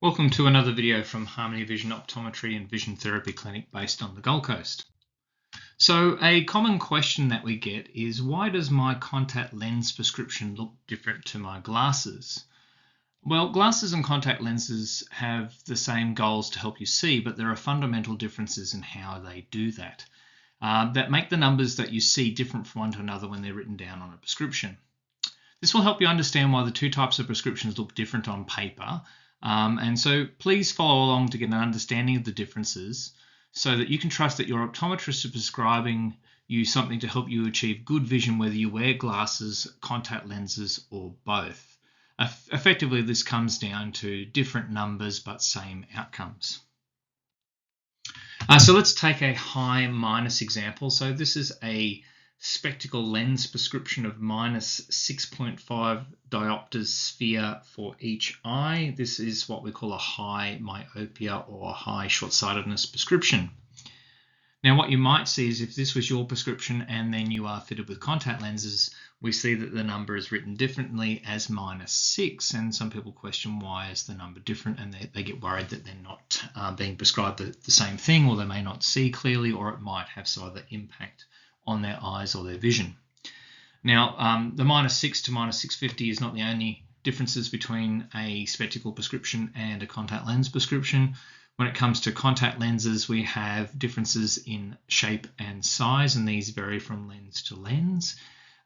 Welcome to another video from Harmony Vision Optometry and Vision Therapy Clinic based on the Gold Coast. So a common question that we get is, why does my contact lens prescription look different to my glasses? Well, glasses and contact lenses have the same goals to help you see, but there are fundamental differences in how they do that that make the numbers that you see different from one to another when they're written down on a prescription. This will help you understand why the two types of prescriptions look different on paper. And so please follow along to get an understanding of the differences so that you can trust that your optometrist is prescribing you something to help you achieve good vision, whether you wear glasses, contact lenses, or both. Effectively, this comes down to different numbers but same outcomes. So let's take a high minus example. So this is a spectacle lens prescription of minus 6.5 diopters sphere for each eye. This is what we call a high myopia or high short-sightedness prescription. Now, what you might see is if this was your prescription and then you are fitted with contact lenses, we see that the number is written differently as -6, and some people question why is the number different, and they get worried that they're not being prescribed the same thing, or they may not see clearly, or it might have some other impact on their eyes or their vision. Now, the -6 to -650 is not the only differences between a spectacle prescription and a contact lens prescription. When it comes to contact lenses, we have differences in shape and size, and these vary from lens to lens.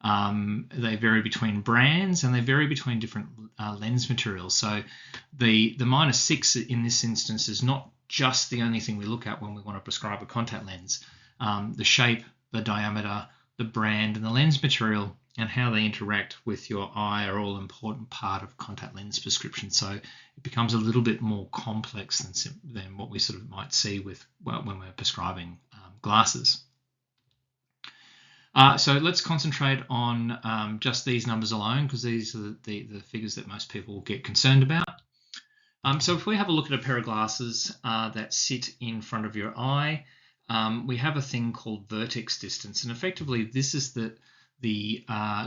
They vary between brands, and they vary between different lens materials. So the -6 in this instance is not just the only thing we look at when we want to prescribe a contact lens. The shape, the diameter, the brand, and the lens material and how they interact with your eye are all important part of contact lens prescription. So it becomes a little bit more complex than what we sort of might see with when we're prescribing glasses. So let's concentrate on just these numbers alone, because these are the figures that most people will get concerned about. So if we have a look at a pair of glasses that sit in front of your eye, we have a thing called vertex distance, and effectively this is the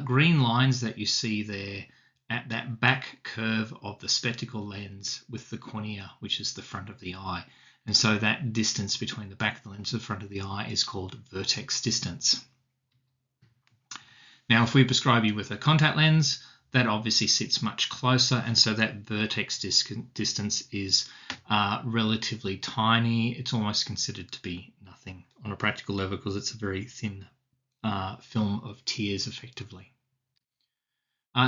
green lines that you see there at that back curve of the spectacle lens with the cornea, which is the front of the eye. And so that distance between the back of the lens and the front of the eye is called vertex distance. Now, if we prescribe you with a contact lens, that obviously sits much closer, and so that vertex distance is relatively tiny. It's almost considered to be nothing on a practical level because it's a very thin film of tears, effectively.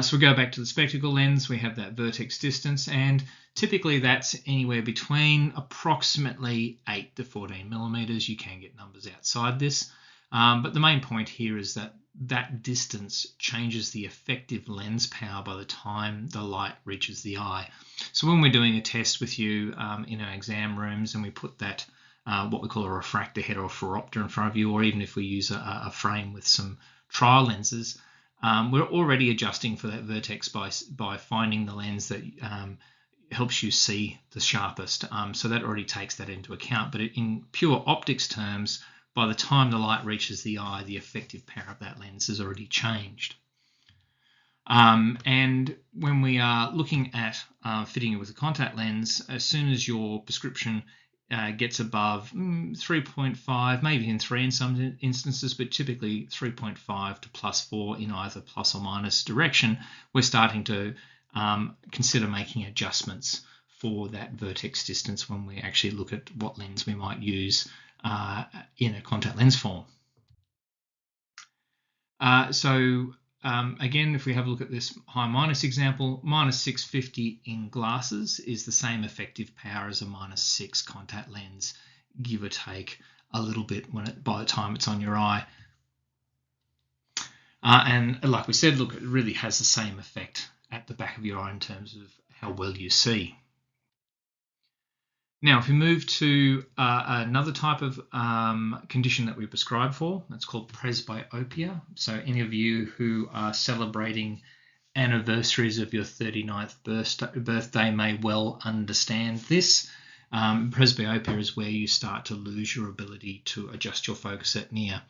So we go back to the spectacle lens, we have that vertex distance, and typically that's anywhere between approximately 8 to 14 millimeters. You can get numbers outside this, but the main point here is that that distance changes the effective lens power by the time the light reaches the eye. So when we're doing a test with you in our exam rooms and we put that what we call a refractor head or a phoropter in front of you, or even if we use a frame with some trial lenses, we're already adjusting for that vertex by finding the lens that helps you see the sharpest. So that already takes that into account. But in pure optics terms, by the time the light reaches the eye, the effective power of that lens has already changed. And when we are looking at fitting it with a contact lens, as soon as your prescription gets above 3.5, maybe even 3 in some instances, but typically 3.5 to +4 in either plus or minus direction, we're starting to consider making adjustments for that vertex distance when we actually look at what lens we might use in a contact lens form. Again, if we have a look at this high minus example, -650 in glasses is the same effective power as a -6 contact lens, give or take a little bit by the time it's on your eye. And like we said, look, it really has the same effect at the back of your eye in terms of how well you see. Now, if we move to another type of condition that we prescribe for, that's called presbyopia. So any of you who are celebrating anniversaries of your 39th birthday may well understand this. Presbyopia is where you start to lose your ability to adjust your focus at near.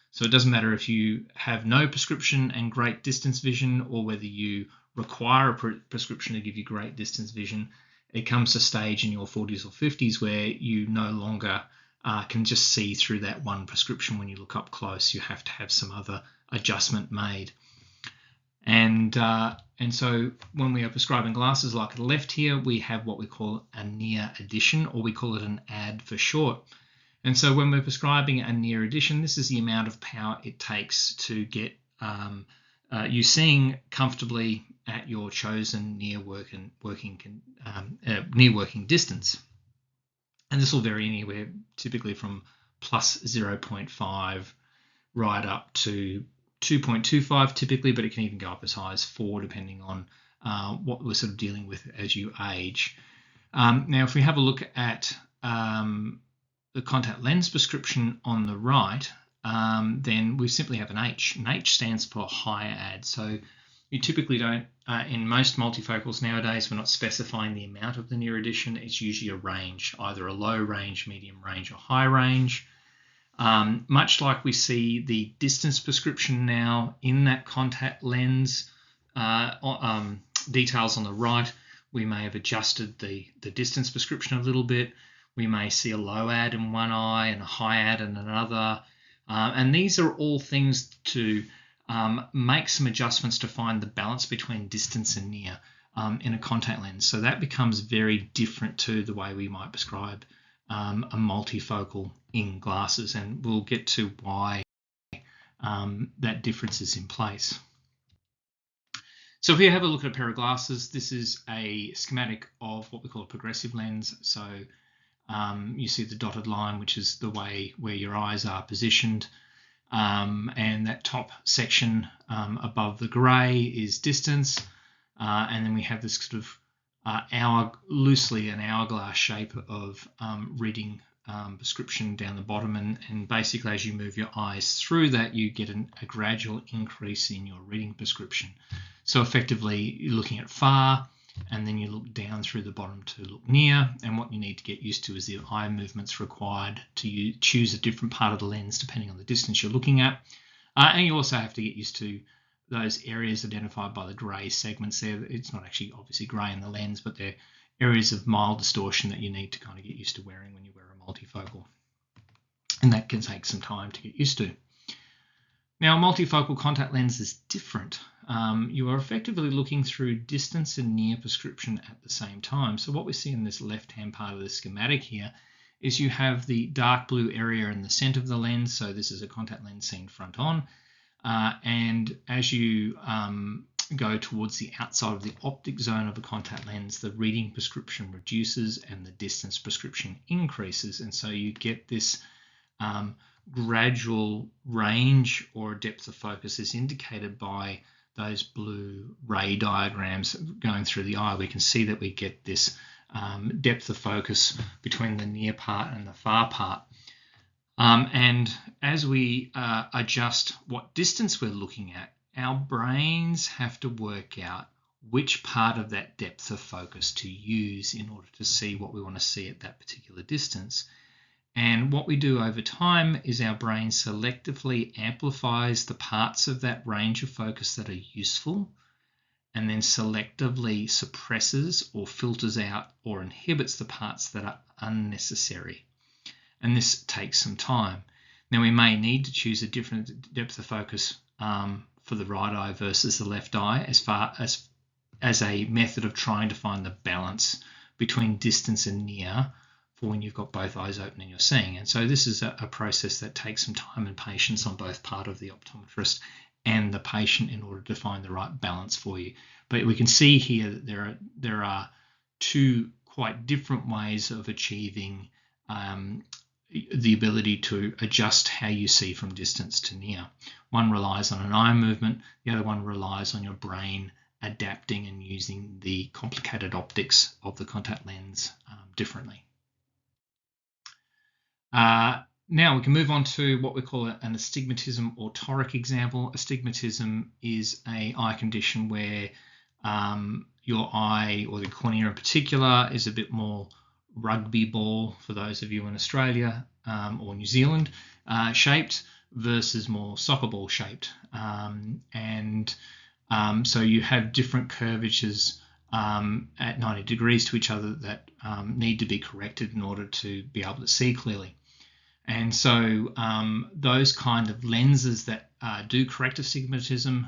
So it doesn't matter if you have no prescription and great distance vision, or whether you require a prescription to give you great distance vision. it comes a stage in your 40s or 50s where you no longer can just see through that one prescription when you look up close. You have to have some other adjustment made. And so when we are prescribing glasses, like at the left here, we have what we call a near addition, or we call it an AD for short. And so when we're prescribing a near addition, this is the amount of power it takes to get you seeing comfortably at your chosen near working distance. And this will vary anywhere, typically from plus 0.5 right up to 2.25 typically, but it can even go up as high as 4 depending on what we're sort of dealing with as you age. Now, if we have a look at the contact lens prescription on the right, then we simply have an H. And H stands for higher AD. So you typically don't, in most multifocals nowadays, we're not specifying the amount of the near addition. It's usually a range, either a low range, medium range, or high range. Much like we see the distance prescription now in that contact lens details on the right, we may have adjusted the distance prescription a little bit. We may see a low AD in one eye and a high AD in another. And these are all things to make some adjustments to find the balance between distance and near in a contact lens. So that becomes very different to the way we might prescribe a multifocal in glasses, and we'll get to why that difference is in place. So if you have a look at a pair of glasses, this is a schematic of what we call a progressive lens. So you see the dotted line, which is the way where your eyes are positioned, and that top section above the grey is distance, and then we have this sort of loosely an hourglass shape of reading prescription down the bottom, and basically as you move your eyes through that, you get a gradual increase in your reading prescription. So effectively you're looking at far, and then you look down through the bottom to look near, and what you need to get used to is the eye movements required to choose a different part of the lens depending on the distance you're looking at. And you also have to get used to those areas identified by the grey segments there. It's not actually obviously grey in the lens, but they're areas of mild distortion that you need to kind of get used to wearing when you wear a multifocal. And that can take some time to get used to. Now, a multifocal contact lens is different. You are effectively looking through distance and near prescription at the same time. So what we see in this left-hand part of the schematic here is you have the dark blue area in the center of the lens. So this is a contact lens seen front on. And as you go towards the outside of the optic zone of a contact lens, the reading prescription reduces and the distance prescription increases. And so you get this gradual range or depth of focus is indicated by those blue ray diagrams going through the eye. We can see that we get this depth of focus between the near part and the far part. And as we adjust what distance we're looking at, our brains have to work out which part of that depth of focus to use in order to see what we want to see at that particular distance. And what we do over time is our brain selectively amplifies the parts of that range of focus that are useful, and then selectively suppresses or filters out or inhibits the parts that are unnecessary. And this takes some time. Now, we may need to choose a different depth of focus for the right eye versus the left eye as a method of trying to find the balance between distance and near for when you've got both eyes open and you're seeing. And so this is a process that takes some time and patience on both part of the optometrist and the patient in order to find the right balance for you. But we can see here that there are two quite different ways of achieving the ability to adjust how you see from distance to near. One relies on an eye movement, the other one relies on your brain adapting and using the complicated optics of the contact lens differently. Now we can move on to what we call an astigmatism or toric example. Astigmatism is an eye condition where your eye, or the cornea in particular, is a bit more rugby ball, for those of you in Australia or New Zealand, shaped versus more soccer ball shaped. So you have different curvatures at 90 degrees to each other that need to be corrected in order to be able to see clearly. And so those kind of lenses that do correct astigmatism,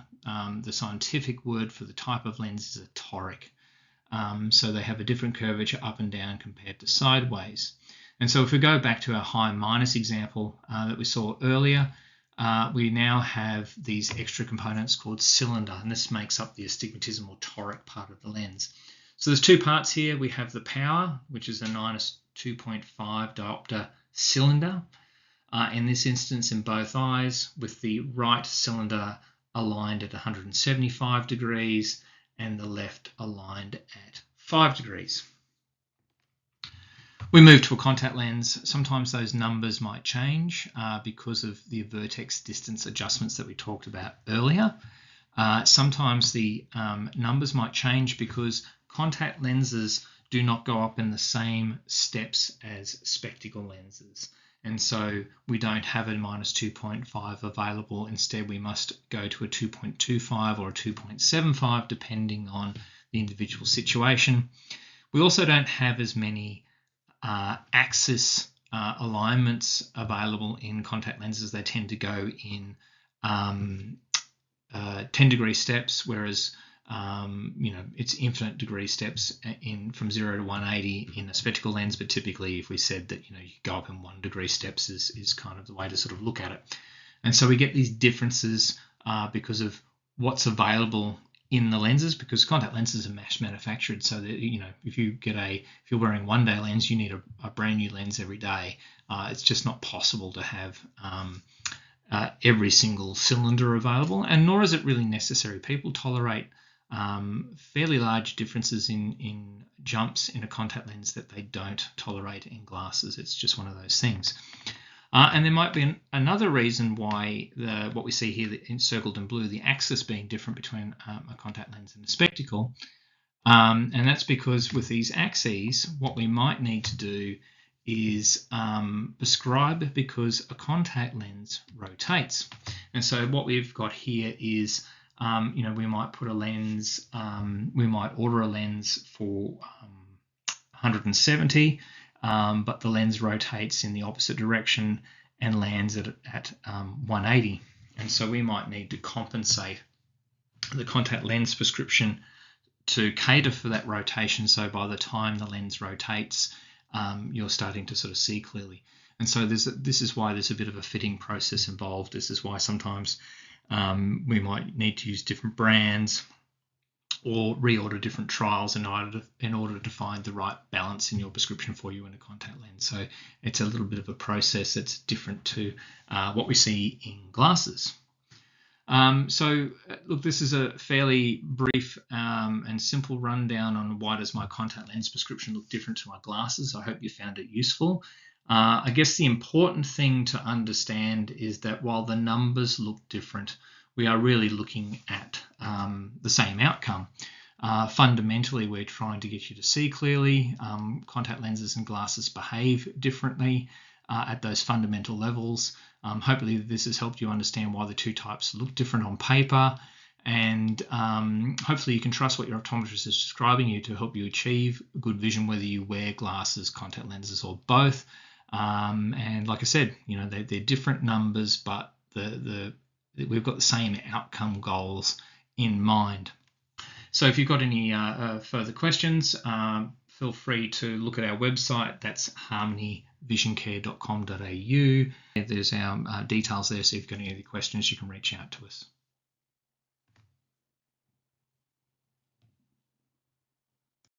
the scientific word for the type of lens is a toric. So they have a different curvature up and down compared to sideways. And so if we go back to our high minus example that we saw earlier, we now have these extra components called cylinder, and this makes up the astigmatismal toric part of the lens. So there's two parts here. We have the power, which is a minus 2.5 diopter cylinder, in this instance in both eyes, with the right cylinder aligned at 175 degrees and the left aligned at 5 degrees. We move to a contact lens. Sometimes those numbers might change because of the vertex distance adjustments that we talked about earlier. Sometimes the numbers might change because contact lenses do not go up in the same steps as spectacle lenses. And so we don't have a minus 2.5 available. Instead, we must go to a 2.25 or a 2.75, depending on the individual situation. We also don't have as many axis alignments available in contact lenses. They tend to go in 10-degree steps, whereas it's infinite degree steps in from 0 to 180 in a spectacle lens. But typically, if we said that you go up in 1 degree steps is kind of the way to sort of look at it. And so we get these differences because of what's available in the lenses, because contact lenses are mass manufactured. So that if you're wearing one-day lens, you need a brand new lens every day. It's just not possible to have every single cylinder available, and nor is it really necessary. People tolerate fairly large differences in jumps in a contact lens that they don't tolerate in glasses. It's just one of those things. And there might be another reason why what we see here encircled in blue, the axis being different between a contact lens and a spectacle. And that's because with these axes, what we might need to do is prescribe, because a contact lens rotates. And so what we've got here is, we might put a lens, we might order a lens for 170, but the lens rotates in the opposite direction and lands at 180. And so we might need to compensate the contact lens prescription to cater for that rotation. So by the time the lens rotates, you're starting to sort of see clearly. And so this is why there's a bit of a fitting process involved. This is why sometimes we might need to use different brands or reorder different trials in order to find the right balance in your prescription for you in a contact lens. So it's a little bit of a process that's different to what we see in glasses. So look, this is a fairly brief and simple rundown on why does my contact lens prescription look different to my glasses. I hope you found it useful. I guess the important thing to understand is that while the numbers look different, we are really looking at the same outcome. Fundamentally, we're trying to get you to see clearly. Contact lenses and glasses behave differently at those fundamental levels. Hopefully this has helped you understand why the two types look different on paper, and hopefully you can trust what your optometrist is prescribing you to help you achieve good vision, whether you wear glasses, contact lenses, or both. And like I said, they're different numbers, but we've got the same outcome goals in mind. So if you've got any further questions, feel free to look at our website. That's harmonyvisioncare.com.au. There's our details there, so if you've got any questions, you can reach out to us.